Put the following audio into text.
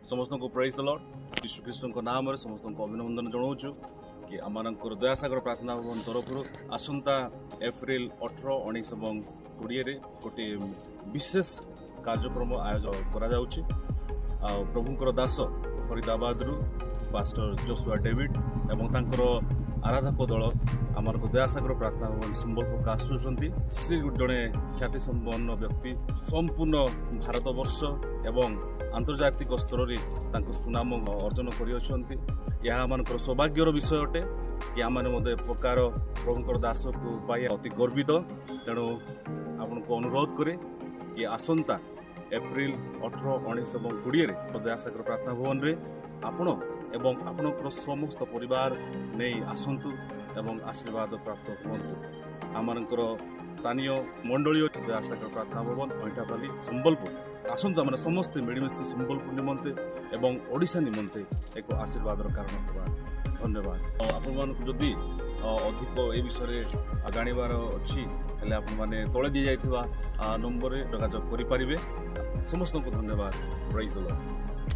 समस्त को praise the Lord यीशु कृष्ण को नाम रे समस्त को अभिनंदन जनाऊछु कि आमर दयासागर प्रार्थना भवन तरफ आसंता एप्रिल 18, 19 और 20 रे गोटे विशेष कार्यक्रम आयोजन करा जाउछि। प्रभुंकर दास फरीदाबाद रु पास्टर जोसुआ डेविड एवं तांकर आराधक दल आमर दयासागर प्रार्थना भवन संबलपुर का आसुचंती। से जड़े ख्याति संपन्न व्यक्ति संपूर्ण भारत वर्ष एवं आंतर्जातिक स्तर में सुनाम अर्जन कर सौभाग्यर विषय अटे कि आम प्रकार प्रभुंकर दास को पाई अति गर्वित। तेणु आपण को अनुरोध करे कि आसंता एप्रिल 18, 19 और 20 दयासागर प्रार्थना भवन रे आपण एवं आपणकर समस्त परिवार नहीं आसतु एवं आशीर्वाद प्राप्त हूँ। आमर स्थानीय मंडलीय दयासागर प्रार्थना भवन अईटापाली संबलपुर आसतु आम समस्ते मिलमिशि संबलपुर निमंते एवं ओडिशा निमंते एक आशीर्वाद कारण होगा। धन्यवाद। आपण जदि अधिक ए विषय जानिबार अच्छी तले दी जाइथिबा नंबर रे जोगाजोग करि पारिबे। समस्त को धन्यवाद। Praise the Lord.